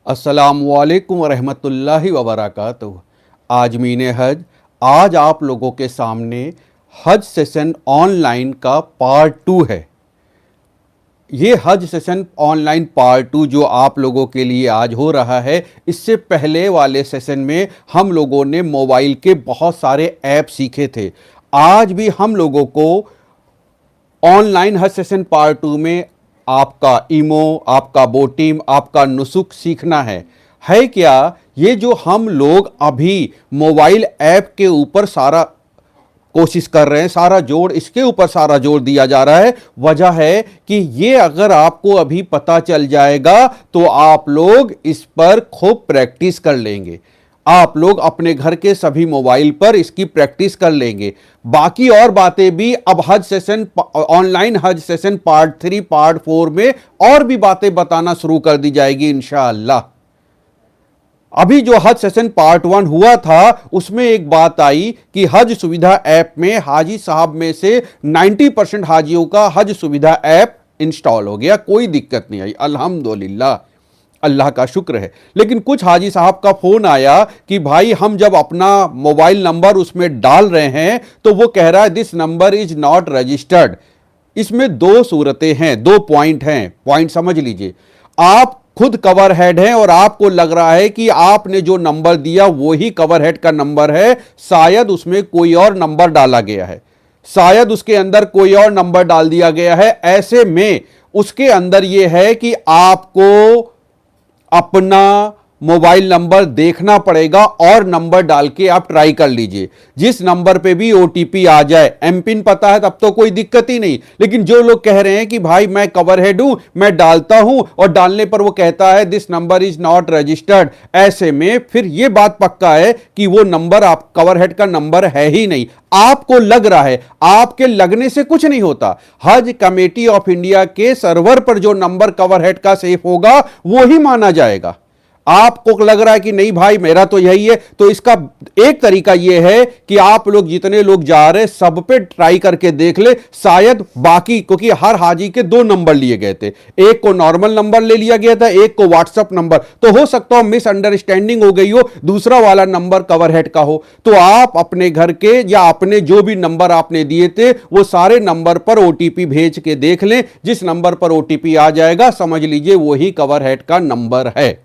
अस्सलामुअलैकुम वरहमतुल्लाहि वबरकातुहू। आजमीन हज, आज आप लोगों के सामने हज सेशन ऑनलाइन का पार्ट 2 है। ये हज सेशन ऑनलाइन पार्ट 2 जो आप लोगों के लिए आज हो रहा है, इससे पहले वाले सेशन में हम लोगों ने मोबाइल के बहुत सारे ऐप सीखे थे। आज भी हम लोगों को ऑनलाइन हज सेशन पार्ट 2 में आपका ईमो, आपका बोटिम, आपका नुसुक सीखना है क्या? ये जो हम लोग अभी मोबाइल ऐप के ऊपर सारा कोशिश कर रहे हैं, सारा जोर इसके ऊपर सारा जोर दिया जा रहा है। वजह है कि ये अगर आपको अभी पता चल जाएगा तो आप लोग इस पर खूब प्रैक्टिस कर लेंगे। आप लोग अपने घर के सभी मोबाइल पर इसकी प्रैक्टिस कर लेंगे। बाकी और बातें भी अब हज सेशन ऑनलाइन हज सेशन पार्ट 3 पार्ट 4 में और भी बातें बताना शुरू कर दी जाएगी इंशाअल्लाह। अभी जो हज सेशन पार्ट 1 हुआ था उसमें एक बात आई कि हज सुविधा ऐप में हाजी साहब में से 90% हाजियों का हज सुविधा ऐप इंस्टॉल हो गया, कोई दिक्कत नहीं आई, अल्हम्दुलिल्लाह, अल्लाह का शुक्र है। लेकिन कुछ हाजी साहब का फोन आया कि भाई हम जब अपना मोबाइल नंबर उसमें डाल रहे हैं तो वो कह रहा है this number is not registered. इसमें दो सूरतें हैं, दो पॉइंट हैं, पॉइंट समझ लीजिए। आप खुद कवर हेड हैं और आपको लग रहा है कि आपने जो नंबर दिया वही कवर हेड का नंबर है, शायद उसमें कोई और नंबर डाला गया है, शायद उसके अंदर कोई और नंबर डाल दिया गया है। ऐसे में उसके अंदर यह है कि आपको अपना मोबाइल नंबर देखना पड़ेगा और नंबर डाल के आप ट्राई कर लीजिए। जिस नंबर पे भी ओटीपी आ जाए, एम पिन पता है तब तो कोई दिक्कत ही नहीं। लेकिन जो लोग कह रहे हैं कि भाई मैं कवर हेड हूं, मैं डालता हूं और डालने पर वो कहता है this number is not registered, ऐसे में फिर ये बात पक्का है कि वो नंबर आप कवर हेड का नंबर है ही नहीं। आपको लग रहा है, आपके लगने से कुछ नहीं होता। हज कमेटी ऑफ इंडिया के सर्वर पर जो नंबर कवर हेड का सेफ होगा वो ही माना जाएगा। आपको लग रहा है कि नहीं भाई मेरा तो यही है, तो इसका एक तरीका यह है कि आप लोग जितने लोग जा रहे सब पे ट्राई करके देख ले, शायद बाकी, क्योंकि हर हाजी के दो नंबर लिए गए थे, एक को नॉर्मल नंबर ले लिया गया था, एक को व्हाट्सएप नंबर, तो हो सकता हो मिसअंडरस्टैंडिंग हो गई हो, दूसरा वाला नंबर कवर हेड का हो। तो आप अपने घर के या अपने जो भी नंबर आपने दिए थे वो सारे नंबर पर ओटीपी भेज के देख लें। जिस नंबर पर ओटीपी आ जाएगा समझ लीजिए वही कवर हेड का नंबर है।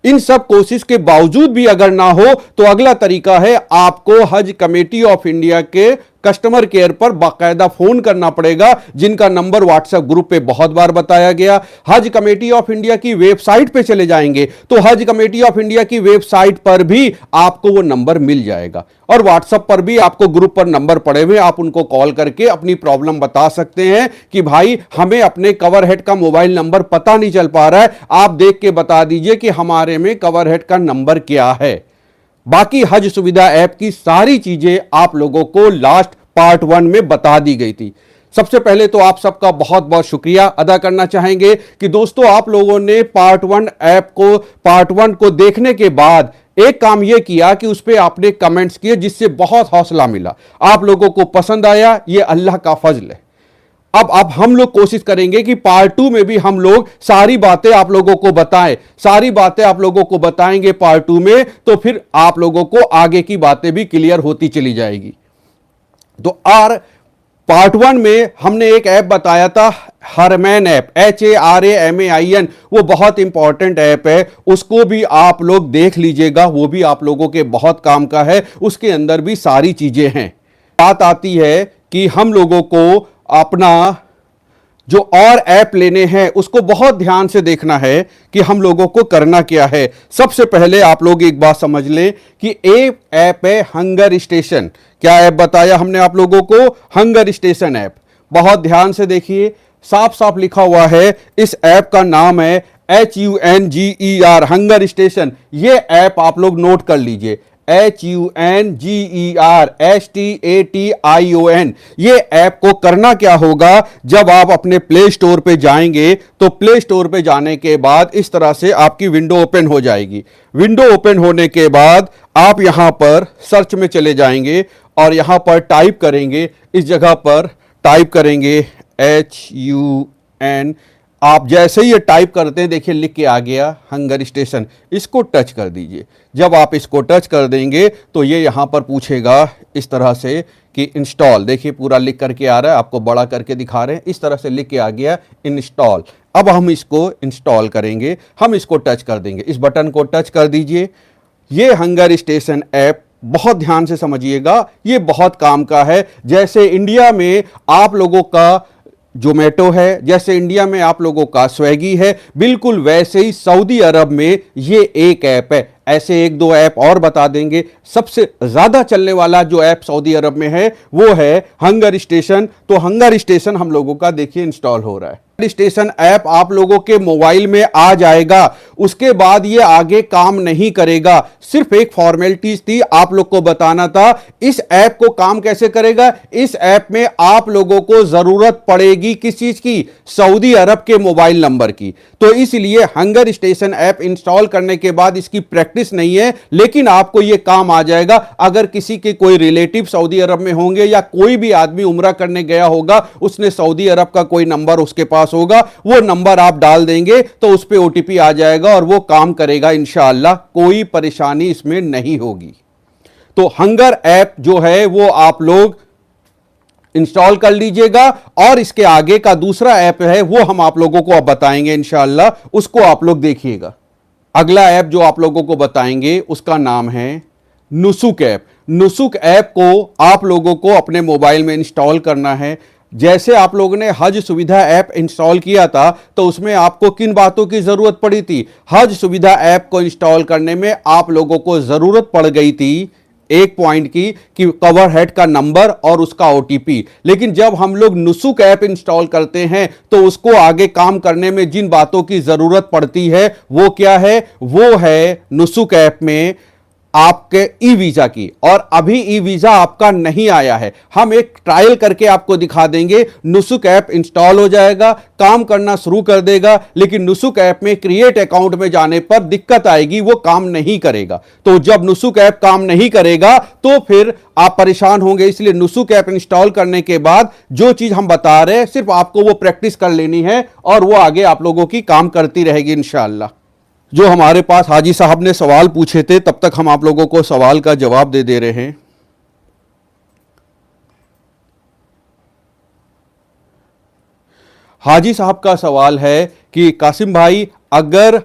इन सब कोशिश के बावजूद भी अगर ना हो तो अगला तरीका है, आपको हज कमेटी ऑफ इंडिया के कस्टमर केयर पर बाकायदा फोन करना पड़ेगा, जिनका नंबर व्हाट्सएप ग्रुप पे बहुत बार बताया गया। हज कमेटी ऑफ इंडिया की वेबसाइट पे चले जाएंगे तो हज कमेटी ऑफ इंडिया की वेबसाइट पर भी आपको वो नंबर मिल जाएगा और व्हाट्सएप पर भी आपको ग्रुप पर नंबर पड़े हुए, आप उनको कॉल करके अपनी प्रॉब्लम बता सकते हैं कि भाई हमें अपने कवर हेड का मोबाइल नंबर पता नहीं चल पा रहा है, आप देख के बता दीजिए कि हमारे में कवर हेड का नंबर क्या है। बाकी हज सुविधा ऐप की सारी चीजें आप लोगों को लास्ट पार्ट 1 में बता दी गई थी। सबसे पहले तो आप सबका बहुत बहुत शुक्रिया अदा करना चाहेंगे कि दोस्तों आप लोगों ने पार्ट 1 को देखने के बाद एक काम यह किया कि उस पर आपने कमेंट्स किए, जिससे बहुत हौसला मिला, आप लोगों को पसंद आया, यह अल्लाह का फजल है। अब हम लोग कोशिश करेंगे कि पार्ट 2 में भी हम लोग सारी बातें आप लोगों को बताएं, सारी बातें आप लोगों को बताएंगे पार्ट 2 में, तो फिर आप लोगों को आगे की बातें भी क्लियर होती चली जाएगी। तो पार्ट 1 में हमने एक ऐप बताया था, हरमैन ऐप, HARAMAIN, वो बहुत इंपॉर्टेंट ऐप है, उसको भी आप लोग देख लीजिएगा, वो भी आप लोगों के बहुत काम का है, उसके अंदर भी सारी चीजें हैं। बात आती है कि हम लोगों को अपना जो और ऐप लेने हैं उसको बहुत ध्यान से देखना है कि हम लोगों को करना क्या है। सबसे पहले आप लोग एक बात समझ लें कि एक ऐप है हंगर स्टेशन। क्या ऐप बताया हमने आप लोगों को? Hunger station app. बहुत ध्यान से देखिए, साफ साफ लिखा हुआ है, इस ऐप का नाम है HUNGER, हंगर स्टेशन। ये ऐप आप लोग नोट कर लीजिए, HUNGER ये ऐप को करना क्या होगा, जब आप अपने प्ले स्टोर पे जाएंगे तो प्ले स्टोर पे जाने के बाद इस तरह से आपकी विंडो ओपन हो जाएगी। विंडो ओपन होने के बाद आप यहां पर सर्च में चले जाएंगे और यहां पर टाइप करेंगे, इस जगह पर टाइप करेंगे HUN आप जैसे ही ये टाइप करते हैं, देखिए लिख के आ गया हंगर स्टेशन, इसको टच कर दीजिए। जब आप इसको टच कर देंगे तो ये यहाँ पर पूछेगा इस तरह से कि इंस्टॉल, देखिए पूरा लिख करके आ रहा है, आपको बड़ा करके दिखा रहे हैं, इस तरह से लिख के आ गया इंस्टॉल। अब हम इसको इंस्टॉल करेंगे, हम इसको टच कर देंगे, इस बटन को टच कर दीजिए। ये हंगर स्टेशन ऐप बहुत ध्यान से समझिएगा, ये बहुत काम का है। जैसे इंडिया में आप लोगों का जोमेटो है, जैसे इंडिया में आप लोगों का स्विगी है, बिल्कुल वैसे ही सऊदी अरब में ये एक ऐप है। ऐसे एक दो ऐप और बता देंगे। सबसे ज्यादा चलने वाला जो ऐप सऊदी अरब में है वो है हंगर स्टेशन। तो हंगर स्टेशन हम लोगों का देखिए इंस्टॉल हो रहा है। स्टेशन ऐप आप लोगों के मोबाइल में आ जाएगा, उसके बाद ये आगे काम नहीं करेगा। सिर्फ एक फॉर्मेलिटीज थी, आप लोग को बताना था। इस ऐप को काम कैसे करेगा, इस ऐप में आप लोगों को जरूरत पड़ेगी किस चीज की, सऊदी अरब के मोबाइल नंबर की। तो इसलिए हंगर स्टेशन ऐप इंस्टॉल करने के बाद इसकी प्रैक्टिस नहीं है, लेकिन आपको यह काम आ जाएगा। अगर किसी के कोई रिलेटिव सऊदी अरब में होंगे या कोई भी आदमी उम्रा करने गया होगा, उसने सऊदी अरब का कोई नंबर उसके पास होगा, वो नंबर आप डाल देंगे तो उस पे ओटीपी आ जाएगा और वो काम करेगा इंशाअल्लाह, कोई परेशानी इसमें नहीं होगी। तो हंगर ऐप जो है वो आप लोग इंस्टॉल कर लीजिएगा। और इसके आगे का दूसरा ऐप है वो हम आप लोगों को अब बताएंगे इंशाअल्लाह, उसको आप लोग देखिएगा। अगला ऐप जो आप लोगों को बताएंगे उसका नाम है नुसुक ऐप। नुसुक ऐप को आप लोगों को अपने मोबाइल में इंस्टॉल करना है। जैसे आप लोगों ने हज सुविधा ऐप इंस्टॉल किया था तो उसमें आपको किन बातों की जरूरत पड़ी थी, हज सुविधा ऐप को इंस्टॉल करने में आप लोगों को जरूरत पड़ गई थी एक पॉइंट की कि कवर हेड का नंबर और उसका ओटीपी। लेकिन जब हम लोग नुसुक ऐप इंस्टॉल करते हैं तो उसको आगे काम करने में जिन बातों की जरूरत पड़ती है वो क्या है, वो है नुसुक ऐप में आपके ई वीजा की। और अभी ई वीजा आपका नहीं आया है, हम एक ट्रायल करके आपको दिखा देंगे। नुसुक ऐप इंस्टॉल हो जाएगा, काम करना शुरू कर देगा, लेकिन नुसुक ऐप में क्रिएट अकाउंट में जाने पर दिक्कत आएगी, वो काम नहीं करेगा। तो जब नुसुक ऐप काम नहीं करेगा तो फिर आप परेशान होंगे। इसलिए नुसुक ऐप इंस्टॉल करने के बाद जो चीज हम बता रहे हैं सिर्फ आपको वो प्रैक्टिस कर लेनी है और वो आगे आप लोगों की काम करती रहेगी इंशाअल्लाह। जो हमारे पास हाजी साहब ने सवाल पूछे थे तब तक हम आप लोगों को सवाल का जवाब दे रहे हैं। हाजी साहब का सवाल है कि कासिम भाई, अगर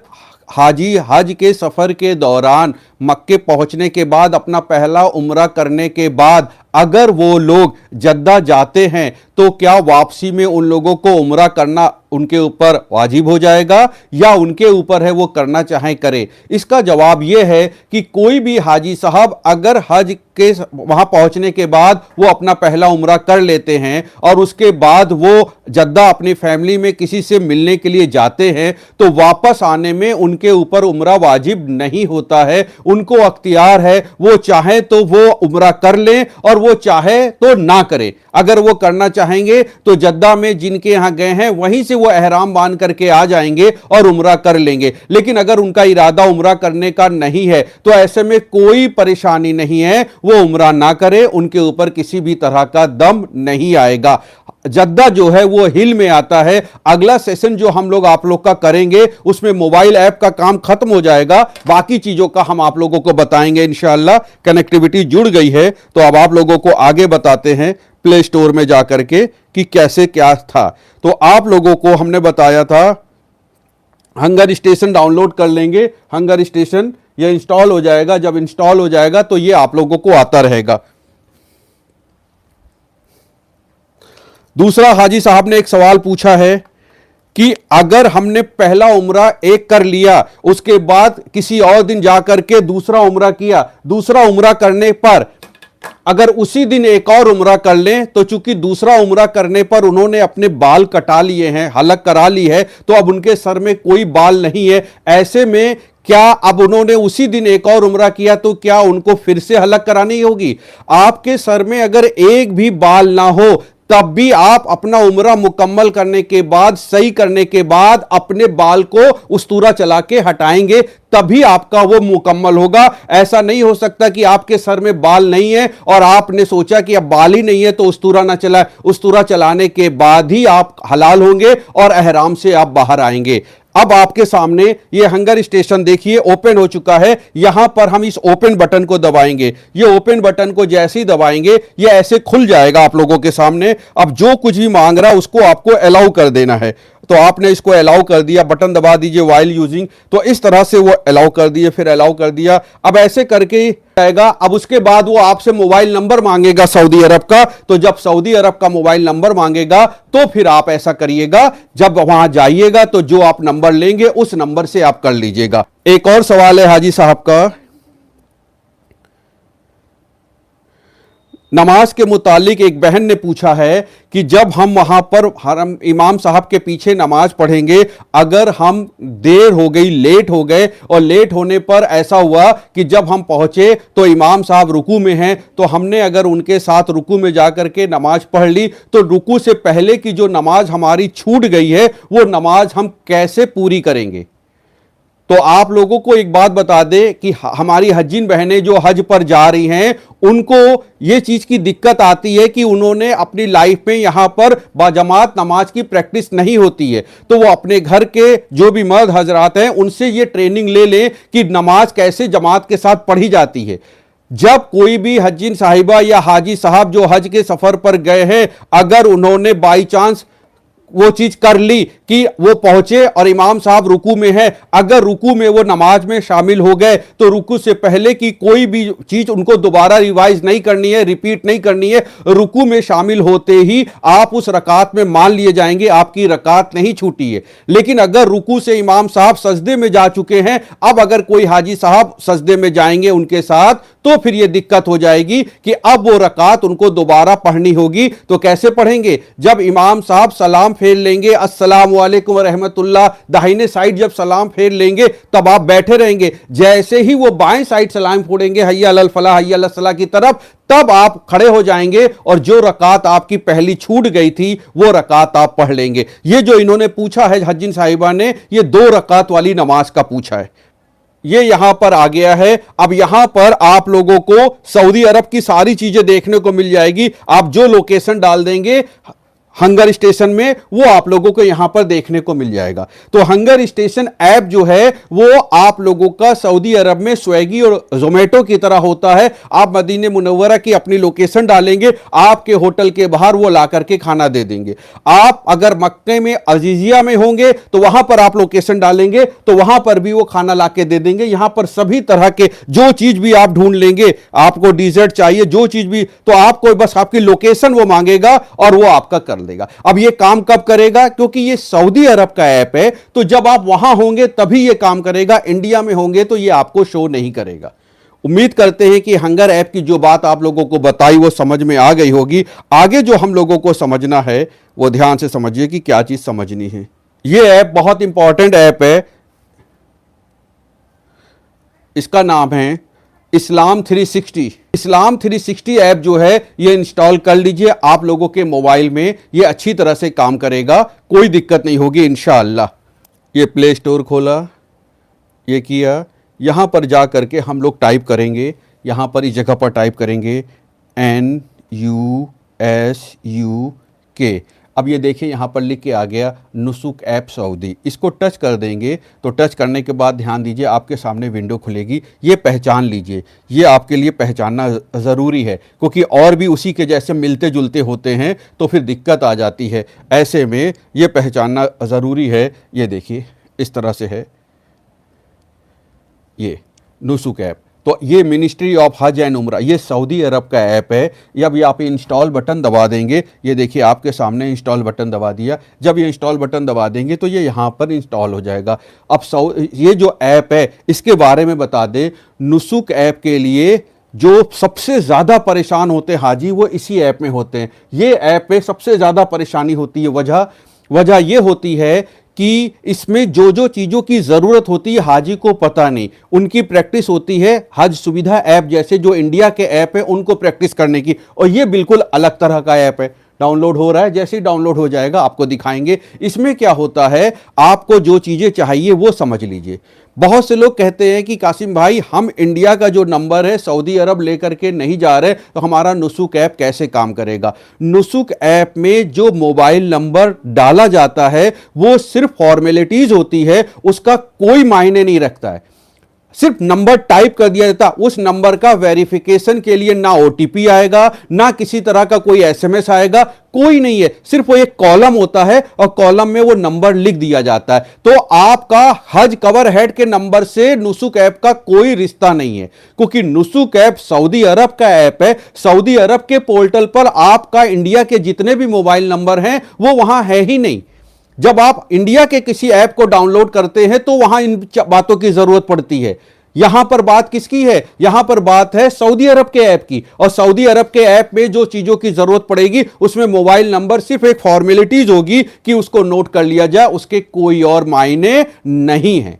हाजी हज के सफर के दौरान मक्के पहुंचने के बाद अपना पहला उम्रा करने के बाद अगर वो लोग जद्दा जाते हैं तो क्या वापसी में उन लोगों को उम्रा करना उनके ऊपर वाजिब हो जाएगा या उनके ऊपर है वो करना चाहे करे? इसका जवाब ये है कि कोई भी हाजी साहब अगर हज के वहां पहुंचने के बाद वो अपना पहला उम्रा कर लेते हैं और उसके बाद वो जद्दा अपनी फैमिली में किसी से मिलने के लिए जाते हैं तो वापस आने में उनके ऊपर उम्रा वाजिब नहीं होता है। उनको अख्तियार है, वो चाहे तो वो उम्रा कर लें और वो चाहे तो ना करें। अगर वो करना चाहेंगे तो जद्दा में जिनके यहां गए हैं वहीं से वो एहराम बांध करके आ जाएंगे और उम्रा कर लेंगे। लेकिन अगर उनका इरादा उम्रा करने का नहीं है तो ऐसे में कोई परेशानी नहीं है, वो उम्रा ना करे, उनके ऊपर किसी भी तरह का दम नहीं आएगा। जद्दा जो है वो हिल में आता है। अगला सेशन जो हम लोग आप लोग का करेंगे उसमें मोबाइल ऐप का काम खत्म हो जाएगा, बाकी चीजों का हम आप लोगों को बताएंगे इंशाअल्लाह। कनेक्टिविटी जुड़ गई है तो अब आप लोगों को आगे बताते हैं प्ले स्टोर में जाकर के कि कैसे क्या था। तो आप लोगों को हमने बताया था हंगर स्टेशन डाउनलोड कर लेंगे, हंगर स्टेशन ये इंस्टॉल हो जाएगा। जब इंस्टॉल हो जाएगा तो ये आप लोगों को आता रहेगा। दूसरा, हाजी साहब ने एक सवाल पूछा है कि अगर हमने पहला उम्रा एक कर लिया उसके बाद किसी और दिन जाकर के दूसरा उम्रा किया, दूसरा उम्रा करने पर अगर उसी दिन एक और उम्रा कर लें तो चूंकि दूसरा उम्रा करने पर उन्होंने अपने बाल कटा लिए हैं, हलक करा ली है, तो अब उनके सर में कोई बाल नहीं है। ऐसे में क्या अब उन्होंने उसी दिन एक और उम्रा किया तो क्या उनको फिर से हलक करानी होगी? आपके सर में अगर एक भी बाल ना हो तब भी आप अपना उम्रा मुकम्मल करने के बाद, सही करने के बाद अपने बाल को उस्तूरा चला के हटाएंगे, तभी आपका वो मुकम्मल होगा। ऐसा नहीं हो सकता कि आपके सर में बाल नहीं है और आपने सोचा कि अब बाल ही नहीं है तो उस्तूरा ना चलाए। उस्तूरा चलाने के बाद ही आप हलाल होंगे और एहराम से आप बाहर आएंगे। अब आपके सामने ये हंगर स्टेशन देखिए ओपन हो चुका है। यहां पर हम इस ओपन बटन को दबाएंगे। ये ओपन बटन को जैसे ही दबाएंगे ये ऐसे खुल जाएगा आप लोगों के सामने। अब जो कुछ भी मांग रहा है उसको आपको अलाउ कर देना है। तो आपने इसको अलाउ कर दिया, बटन दबा दीजिए वाइल यूजिंग, तो इस तरह से वो अलाउ कर दिए, फिर अलाउ कर दिया। अब ऐसे करके आएगा। अब उसके बाद वो आपसे मोबाइल नंबर मांगेगा सऊदी अरब का। तो जब सऊदी अरब का मोबाइल नंबर मांगेगा तो फिर आप ऐसा करिएगा, जब वहां जाइएगा तो जो आप नंबर लेंगे उस नंबर से आप कर लीजिएगा। एक और सवाल है हाजी साहब का, नमाज के मुतालिक एक बहन ने पूछा है कि जब हम वहां पर हरम इमाम साहब के पीछे नमाज पढ़ेंगे, अगर हम देर हो गई, लेट हो गए और लेट होने पर ऐसा हुआ कि जब हम पहुंचे तो इमाम साहब रुकू में हैं, तो हमने अगर उनके साथ रुकू में जाकर के नमाज पढ़ ली तो रुकू से पहले की जो नमाज हमारी छूट गई है वो नमाज हम कैसे पूरी करेंगे? तो आप लोगों को एक बात बता दें कि हमारी हज्जिन बहनें जो हज पर जा रही हैं उनको ये चीज की दिक्कत आती है कि उन्होंने अपनी लाइफ में यहां पर बाजमात नमाज की प्रैक्टिस नहीं होती है। तो वो अपने घर के जो भी मर्द हजरात हैं उनसे ये ट्रेनिंग ले लें कि नमाज कैसे जमात के साथ पढ़ी जाती है। जब कोई भी हज्जिन साहिबा या हाजी साहब जो हज के सफर पर गए हैं, अगर उन्होंने बाई चांस वो चीज कर ली कि वो पहुंचे और इमाम साहब रुकू में है, अगर रुकू में वो नमाज में शामिल हो गए तो रुकू से पहले की कोई भी चीज उनको दोबारा रिवाइज नहीं करनी है, रिपीट नहीं करनी है। रुकू में शामिल होते ही आप उस रकात में मान लिए जाएंगे, आपकी रकात नहीं छूटी है। लेकिन अगर रुकू से इमाम साहब सजदे में जा चुके हैं, अब अगर कोई हाजी साहब सजदे में जाएंगे उनके साथ, तो फिर यह दिक्कत हो जाएगी कि अब वो रकात उनको दोबारा पढ़नी होगी। तो कैसे पढ़ेंगे? जब इमाम साहब सलाम फेर लेंगे, अस्सलाम वालेकुम व रहमतुल्लाह, दाहिने साइड जब सलाम फेर लेंगे तब आप बैठे रहेंगे। जैसे ही वो बाएं साइड सलाम फोड़ेंगे हय्या अलल फलाह हय्या अलल सलाह की तरफ, तब आप खड़े हो जाएंगे और जो रकात आपकी पहली छूट गई थी वो रकात आप पढ़ लेंगे। ये जो इन्होंने पूछा है हज्जिन साहिबा ने, ये 2 रकात वाली नमाज का पूछा है। ये यहां पर आ गया है। अब यहां पर आप लोगों को सऊदी अरब की सारी चीजें देखने को मिल जाएगी। आप जो लोकेशन डाल देंगे हंगर स्टेशन में वो आप लोगों को यहां पर देखने को मिल जाएगा। तो हंगर स्टेशन ऐप जो है वो आप लोगों का सऊदी अरब में स्विगी और जोमेटो की तरह होता है। आप मदीने मुनव्वरा की अपनी लोकेशन डालेंगे, आपके होटल के बाहर वो ला करके खाना दे देंगे। आप अगर मक्के में अजीजिया में होंगे तो वहां पर आप लोकेशन डालेंगे तो वहां पर भी वो खाना ला के दे देंगे। यहां पर सभी तरह के जो चीज भी आप ढूंढ लेंगे, आपको डिजर्ट चाहिए, जो चीज भी, तो आपको बस आपकी लोकेशन वो मांगेगा और वो आपका कर देगा। अब ये काम कब करेगा? क्योंकि ये सऊदी अरब का ऐप है, तो जब आप वहां होंगे तभी ये काम करेगा। इंडिया में होंगे तो ये आपको शो नहीं करेगा। उम्मीद करते हैं कि हंगर ऐप की जो बात आप लोगों को बताई वो समझ में आ गई होगी। आगे जो हम लोगों को समझना है वो ध्यान से समझिए कि क्या चीज समझनी है। ये ऐप बहुत इंपॉर्टेंट ऐप है। इसका नाम है इस्लाम 360। इस्लाम 360 ऐप जो है ये इंस्टॉल कर लीजिए आप लोगों के मोबाइल में। ये अच्छी तरह से काम करेगा, कोई दिक्कत नहीं होगी इंशाअल्लाह। ये प्ले स्टोर खोला, ये किया, यहाँ पर जा करके हम लोग टाइप करेंगे, यहाँ पर इस जगह पर टाइप करेंगे NUSUK। अब ये देखिए यहाँ पर लिख के आ गया नुसुक ऐप सऊदी। इसको टच कर देंगे तो टच करने के बाद ध्यान दीजिए आपके सामने विंडो खुलेगी। ये पहचान लीजिए, ये आपके लिए पहचानना ज़रूरी है क्योंकि और भी उसी के जैसे मिलते जुलते होते हैं तो फिर दिक्कत आ जाती है। ऐसे में ये पहचानना ज़रूरी है। ये देखिए इस तरह से है ये नुसुक ऐप। तो ये मिनिस्ट्री ऑफ हज एंड उम्रा, ये सऊदी अरब का ऐप है। जब ये आप इंस्टॉल बटन दबा देंगे, ये देखिए आपके सामने इंस्टॉल बटन दबा दिया। जब ये इंस्टॉल बटन दबा देंगे तो ये यहाँ पर इंस्टॉल हो जाएगा। अब ये जो ऐप है इसके बारे में बता दें, नुसुक ऐप के लिए जो सबसे ज़्यादा परेशान होते हैं हाजी वो इसी ऐप में होते हैं। ये ऐप में सबसे ज़्यादा परेशानी होती है। वजह ये होती है कि इसमें जो जो चीज़ों की ज़रूरत होती है हाजी को पता नहीं। उनकी प्रैक्टिस होती है हज सुविधा ऐप जैसे जो इंडिया के ऐप है उनको प्रैक्टिस करने की, और ये बिल्कुल अलग तरह का ऐप है। डाउनलोड हो रहा है, जैसे ही डाउनलोड हो जाएगा आपको दिखाएंगे। इसमें क्या होता है, आपको जो चीजें चाहिए वो समझ लीजिए। बहुत से लोग कहते हैं कि कासिम भाई हम इंडिया का जो नंबर है सऊदी अरब लेकर के नहीं जा रहे, तो हमारा नुसुक ऐप कैसे काम करेगा। नुसुक ऐप में जो मोबाइल नंबर डाला जाता है वो सिर्फ फॉर्मेलिटीज होती है, उसका कोई मायने नहीं रखता है। सिर्फ नंबर टाइप कर दिया जाता, उस नंबर का वेरिफिकेशन के लिए ना ओटीपी आएगा, ना किसी तरह का कोई एसएमएस आएगा, कोई नहीं है। सिर्फ वो एक कॉलम होता है और कॉलम में वो नंबर लिख दिया जाता है। तो आपका हज कवर हेड के नंबर से नुसुक ऐप का कोई रिश्ता नहीं है, क्योंकि नुसुक ऐप सऊदी अरब का ऐप है। सऊदी अरब के पोर्टल पर आपका इंडिया के जितने भी मोबाइल नंबर हैं वो वहां है ही नहीं। जब आप इंडिया के किसी ऐप को डाउनलोड करते हैं तो वहां इन बातों की जरूरत पड़ती है। यहां पर बात किसकी है, यहां पर बात है सऊदी अरब के ऐप की। और सऊदी अरब के ऐप में जो चीजों की जरूरत पड़ेगी उसमें मोबाइल नंबर सिर्फ एक फॉर्मेलिटीज होगी कि उसको नोट कर लिया जाए, उसके कोई और मायने नहीं है।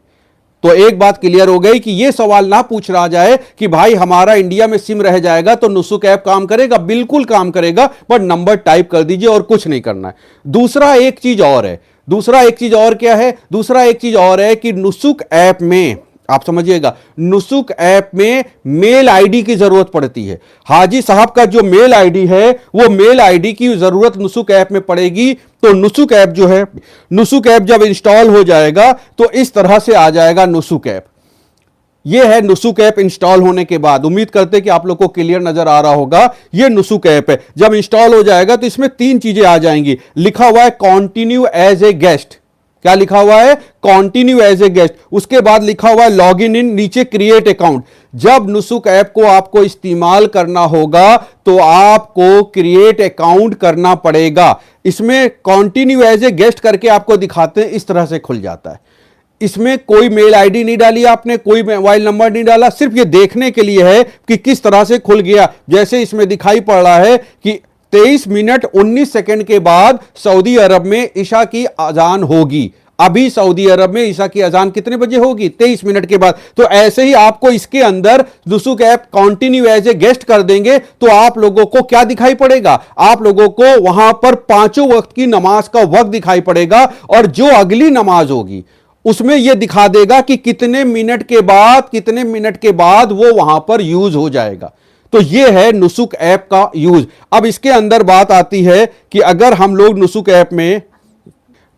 तो एक बात क्लियर हो गई कि यह सवाल ना पूछ रहा जाए कि भाई हमारा इंडिया में सिम रह जाएगा तो नुसुक ऐप काम करेगा। बिल्कुल काम करेगा, पर नंबर टाइप कर दीजिए और कुछ नहीं करना है। दूसरा एक चीज और है, दूसरा एक चीज और क्या है, दूसरा एक चीज और है कि नुसुक ऐप में आप समझिएगा, नुसुक ऐप में मेल आईडी की जरूरत पड़ती है। हाजी साहब का जो मेल आईडी है वो मेल आईडी की जरूरत नुसुक ऐप में पड़ेगी। तो नुसुक ऐप जो है, नुसुक ऐप जब इंस्टॉल हो जाएगा तो इस तरह से आ जाएगा नुसुक ऐप। यह है नुसुक ऐप इंस्टॉल होने के बाद। उम्मीद करते हैं कि आप लोग को क्लियर नजर आ रहा होगा। यह नुसुक ऐप है, जब इंस्टॉल हो जाएगा तो इसमें तीन चीजें आ जाएंगी। लिखा हुआ है कॉन्टिन्यू एज ए गेस्ट। क्या लिखा हुआ है, कॉन्टिन्यू एज ए गेस्ट। उसके बाद लिखा हुआ है लॉग इन, नीचे क्रिएट अकाउंट। जब नुसुक ऐप को आपको इस्तेमाल करना होगा तो आपको क्रिएट अकाउंट करना पड़ेगा। इसमें कॉन्टिन्यू एज ए गेस्ट करके आपको दिखाते हैं, इस तरह से खुल जाता है। इसमें कोई मेल आईडी नहीं डाली आपने, कोई मोबाइल नंबर नहीं डाला, सिर्फ ये देखने के लिए है कि किस तरह से खुल गया। जैसे इसमें दिखाई पड़ रहा है कि 23 मिनट 19 सेकंड के बाद सऊदी अरब में ईशा की अजान होगी। अभी सऊदी अरब में ईशा की अजान कितने बजे होगी, 23 मिनट के बाद। तो ऐसे ही आपको इसके अंदर Nusuk app continue as a guest कर देंगे तो आप लोगों को क्या दिखाई पड़ेगा, आप लोगों को वहां पर पांचों वक्त की नमाज का वक्त दिखाई पड़ेगा। और जो अगली नमाज होगी उसमें यह दिखा देगा कि कितने मिनट के बाद वो वहां पर यूज हो जाएगा। तो यह है नुसुक ऐप का यूज। अब इसके अंदर बात आती है कि अगर हम लोग नुसुक ऐप में,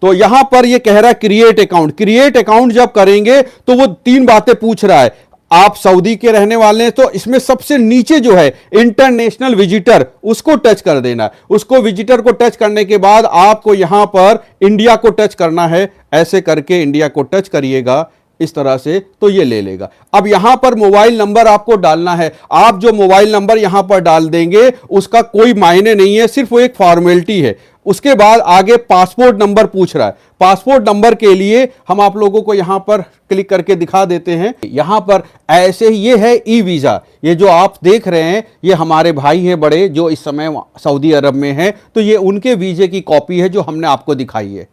तो यहां पर यह कह रहा है क्रिएट अकाउंट। क्रिएट अकाउंट जब करेंगे तो वो तीन बातें पूछ रहा है। आप सऊदी के रहने वाले हैं तो इसमें सबसे नीचे जो है इंटरनेशनल विजिटर, उसको टच कर देना है। उसको विजिटर को टच करने के बाद आपको यहां पर इंडिया को टच करना है। ऐसे करके इंडिया को टच करिएगा इस तरह से, तो ये ले लेगा। अब यहां पर मोबाइल नंबर आपको डालना है। आप जो मोबाइल नंबर यहां पर डाल देंगे उसका कोई मायने नहीं है, सिर्फ वो एक फॉर्मेलिटी है। उसके बाद आगे पासपोर्ट नंबर पूछ रहा है। पासपोर्ट नंबर के लिए हम आप लोगों को यहां पर क्लिक करके दिखा देते हैं। यहां पर ऐसे ही ये है ई वीजा। ये जो आप देख रहे हैं ये हमारे भाई हैं बड़े जो इस समय सऊदी अरब में हैं, तो ये उनके वीजे की कॉपी है जो हमने आपको दिखाई है।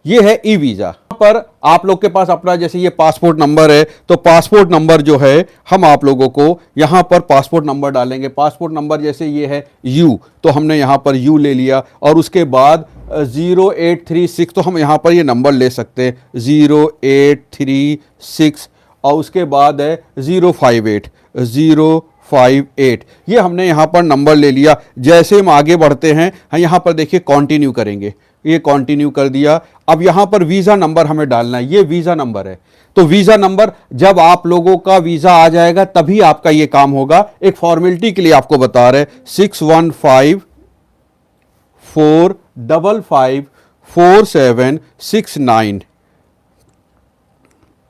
ये है ई वीजा। पर आप लोग के पास अपना जैसे ये पासपोर्ट नंबर है, तो पासपोर्ट नंबर जो है हम आप लोगों को यहां पर पासपोर्ट नंबर डालेंगे। पासपोर्ट नंबर जैसे ये है यू, तो हमने यहां पर यू ले लिया। और उसके बाद 0836, तो हम यहां पर ये नंबर ले सकते हैं 0836। और उसके बाद है 058। ये हमने यहां पर नंबर ले लिया। जैसे हम आगे बढ़ते हैं, यहां पर देखिए कंटिन्यू करेंगे, ये कंटिन्यू कर दिया। अब यहां पर वीजा नंबर हमें डालना है। ये वीजा नंबर है, तो वीजा नंबर जब आप लोगों का वीजा आ जाएगा तभी आपका ये काम होगा। एक फॉर्मेलिटी के लिए आपको बता रहे 6154554769।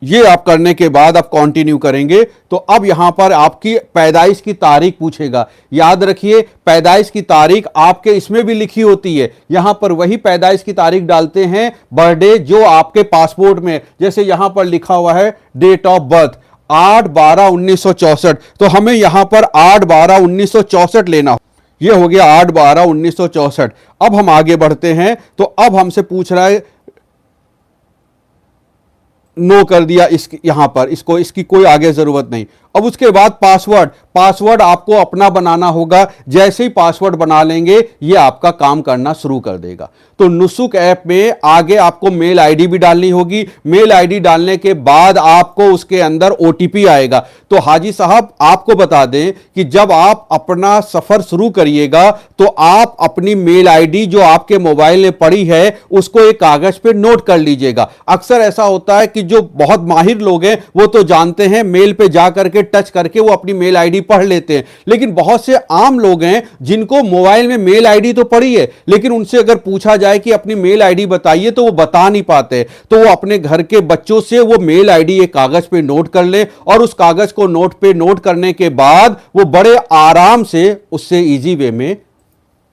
ये आप करने के बाद आप कंटिन्यू करेंगे तो अब यहां पर आपकी पैदाइश की तारीख पूछेगा। याद रखिए पैदाइश की तारीख आपके इसमें भी लिखी होती है। यहां पर वही पैदाइश की तारीख डालते हैं, बर्थडे जो आपके पासपोर्ट में, जैसे यहां पर लिखा हुआ है डेट ऑफ बर्थ 8/12/1964, तो हमें यहां पर 8/12/1964 लेना हो। यह हो गया 8/12/1964। अब हम आगे बढ़ते हैं, तो अब हमसे पूछ रहा है नो कर दिया इस यहां पर, इसको, इसकी कोई आगे जरूरत नहीं। अब उसके बाद पासवर्ड, पासवर्ड आपको अपना बनाना होगा। जैसे ही पासवर्ड बना लेंगे ये आपका काम करना शुरू कर देगा। तो नुसुक ऐप में आगे आपको मेल आईडी भी डालनी होगी। मेल आईडी डालने के बाद आपको उसके अंदर ओटीपी आएगा। तो हाजी साहब आपको बता दें कि जब आप अपना सफर शुरू करिएगा तो आप अपनी मेल आईडी जो आपके मोबाइल में पड़ी है उसको एक कागज पे नोट कर लीजिएगा। अक्सर ऐसा होता है कि जो बहुत माहिर लोग हैं वो तो जानते हैं, मेल पे जा करके टच करके वो अपनी मेल आईडी पढ़ लेते हैं, लेकिन बहुत से आम लोग हैं जिनको मोबाइल में मेल आईडी तो पड़ी है लेकिन उनसे अगर पूछा जाए कि अपनी मेल आईडी बताइए तो वो बता नहीं पाते। तो वो अपने घर के बच्चों से वो मेल आईडी एक कागज पे नोट कर ले और उस कागज को नोट करने के बाद वो बड़े आराम से उससे इजी वे में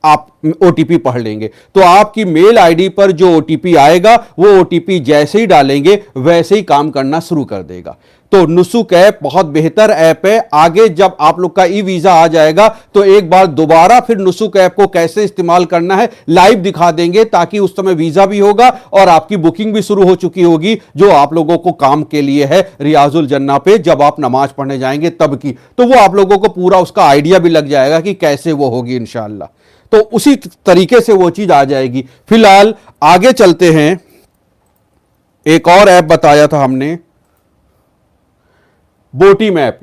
आप ओटीपी पढ़ लेंगे। तो आपकी मेल आईडी पर जो ओटीपी आएगा वो ओटीपी जैसे ही डालेंगे वैसे ही काम करना शुरू कर देगा। तो नुसुक ऐप बहुत बेहतर ऐप है। आगे जब आप लोग का ई वीजा आ जाएगा तो एक बार दोबारा फिर नुसुक ऐप को कैसे इस्तेमाल करना है लाइव दिखा देंगे, ताकि उस समय वीजा भी होगा और आपकी बुकिंग भी शुरू हो चुकी होगी जो आप लोगों को काम के लिए है रियाजुल जन्ना पे जब आप नमाज पढ़ने जाएंगे तब की। तो वो आप लोगों को पूरा उसका आइडिया भी लग जाएगा कि कैसे वो होगी इंशाअल्लाह। तो उसी तरीके से वो चीज आ जाएगी। फिलहाल आगे चलते हैं। एक और ऐप बताया था हमने, बोटी मैप।